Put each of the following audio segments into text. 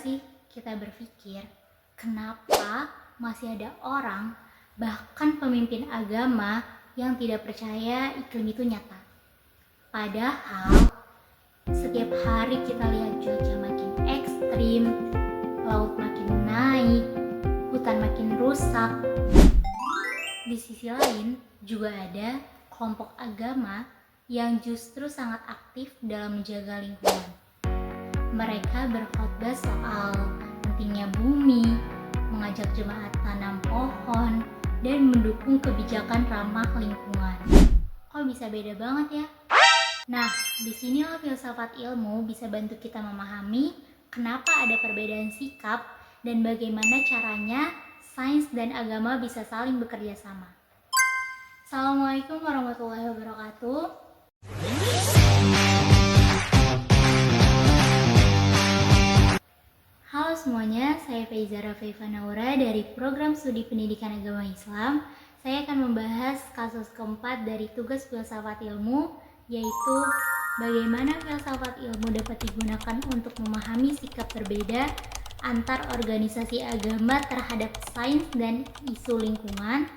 sih kita berpikir, kenapa masih ada orang, bahkan pemimpin agama yang tidak percaya iklim itu nyata? Padahal setiap hari kita lihat cuaca makin ekstrim, laut makin naik, hutan makin rusak. Di sisi lain juga ada kelompok agama yang justru sangat aktif dalam menjaga lingkungan. Mereka berkhotbah soal pentingnya bumi, mengajak jemaat tanam pohon, dan mendukung kebijakan ramah lingkungan. Kok bisa beda banget ya? Nah, disinilah filsafat ilmu bisa bantu kita memahami kenapa ada perbedaan sikap dan bagaimana caranya sains dan agama bisa saling bekerja sama. Assalamualaikum warahmatullahi wabarakatuh. Halo semuanya, saya Faiza Rafaifa Naura dari Program Studi Pendidikan Agama Islam. Saya akan membahas kasus keempat dari tugas filsafat ilmu, yaitu bagaimana filsafat ilmu dapat digunakan untuk memahami sikap berbeda antar organisasi agama terhadap sains dan isu lingkungan,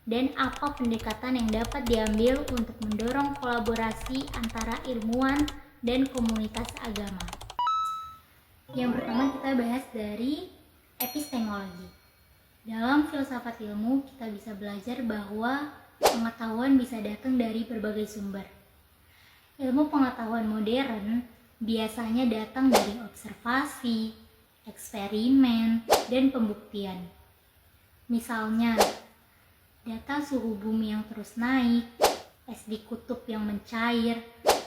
dan apa pendekatan yang dapat diambil untuk mendorong kolaborasi antara ilmuwan dan komunitas agama. Yang pertama kita bahas dari epistemologi. Dalam filsafat ilmu kita bisa belajar bahwa pengetahuan bisa datang dari berbagai sumber. Ilmu pengetahuan modern biasanya datang dari observasi, eksperimen, dan pembuktian. Misalnya, data suhu bumi yang terus naik, es di kutub yang mencair,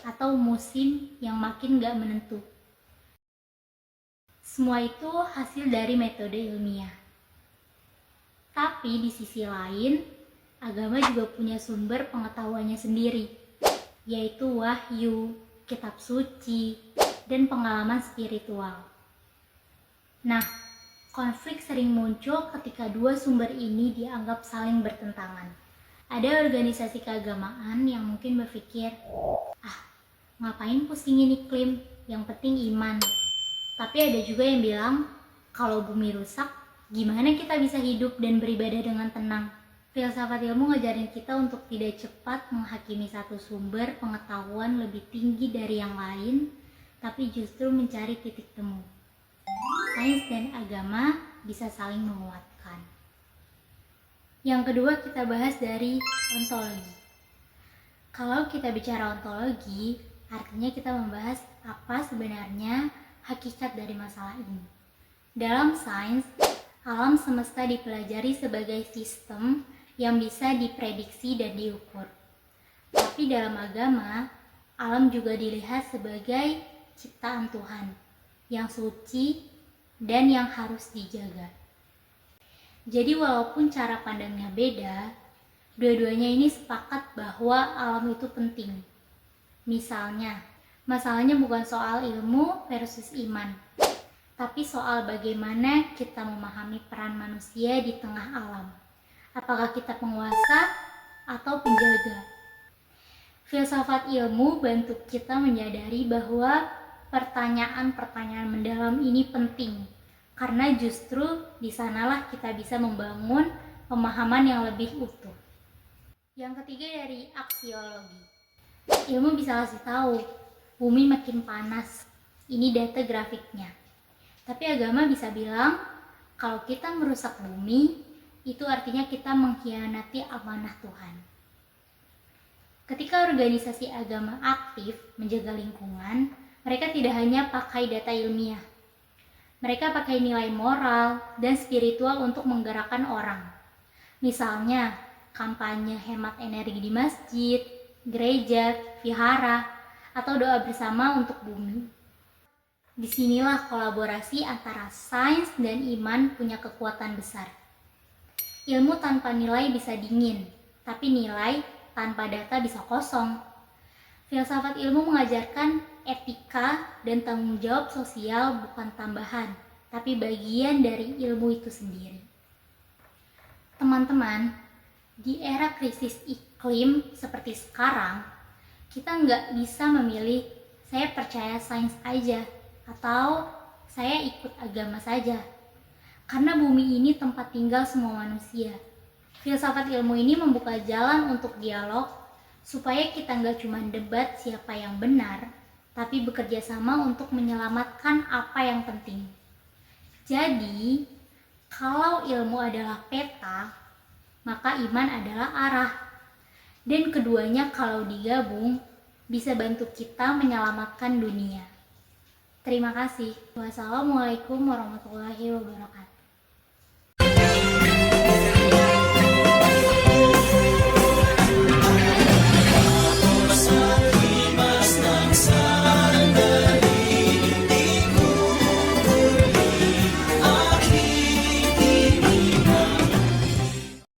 atau musim yang makin gak menentu. Semua itu hasil dari metode ilmiah. Tapi di sisi lain, agama juga punya sumber pengetahuannya sendiri, yaitu wahyu, kitab suci, dan pengalaman spiritual. Nah, konflik sering muncul ketika dua sumber ini dianggap saling bertentangan. Ada organisasi keagamaan yang mungkin berpikir, ngapain pusingin iklim, yang penting iman. Tapi ada juga yang bilang, kalau bumi rusak, gimana kita bisa hidup dan beribadah dengan tenang? Filsafat ilmu ngajarin kita untuk tidak cepat menghakimi satu sumber pengetahuan lebih tinggi dari yang lain, tapi justru mencari titik temu. Sains dan agama bisa saling menguatkan. Yang kedua kita bahas dari ontologi. Kalau kita bicara ontologi, artinya kita membahas apa sebenarnya hakikat dari masalah ini. Dalam sains, alam semesta dipelajari sebagai sistem yang bisa diprediksi dan diukur. Tapi dalam agama, alam juga dilihat sebagai ciptaan Tuhan, yang suci dan yang harus dijaga. Jadi walaupun cara pandangnya beda, dua-duanya ini sepakat bahwa alam itu penting. Misalnya, masalahnya bukan soal ilmu versus iman, tapi soal bagaimana kita memahami peran manusia di tengah alam. Apakah kita penguasa atau penjaga? Filsafat ilmu bantu kita menyadari bahwa pertanyaan-pertanyaan mendalam ini penting, karena justru di sanalah kita bisa membangun pemahaman yang lebih utuh. Yang ketiga dari aksiologi. Ilmu bisa kasih tahu, bumi makin panas. Ini data grafiknya. Tapi agama bisa bilang, kalau kita merusak bumi, itu artinya kita mengkhianati amanah Tuhan. Ketika organisasi agama aktif menjaga lingkungan, mereka tidak hanya pakai data ilmiah. Mereka pakai nilai moral dan spiritual untuk menggerakkan orang. Misalnya, kampanye hemat energi di masjid, gereja, vihara, atau doa bersama untuk bumi. Disinilah kolaborasi antara sains dan iman punya kekuatan besar. Ilmu tanpa nilai bisa dingin, tapi nilai tanpa data bisa kosong. Filsafat ilmu mengajarkan etika dan tanggung jawab sosial bukan tambahan, tapi bagian dari ilmu itu sendiri. Teman-teman, di era krisis iklim seperti sekarang, kita nggak bisa memilih saya percaya sains aja atau saya ikut agama saja. Karena bumi ini tempat tinggal semua manusia. Filsafat ilmu ini membuka jalan untuk dialog, supaya kita nggak cuma debat siapa yang benar, tapi bekerja sama untuk menyelamatkan apa yang penting. Jadi, kalau ilmu adalah peta, maka iman adalah arah. Dan keduanya kalau digabung, bisa bantu kita menyelamatkan dunia. Terima kasih. Wassalamualaikum warahmatullahi wabarakatuh.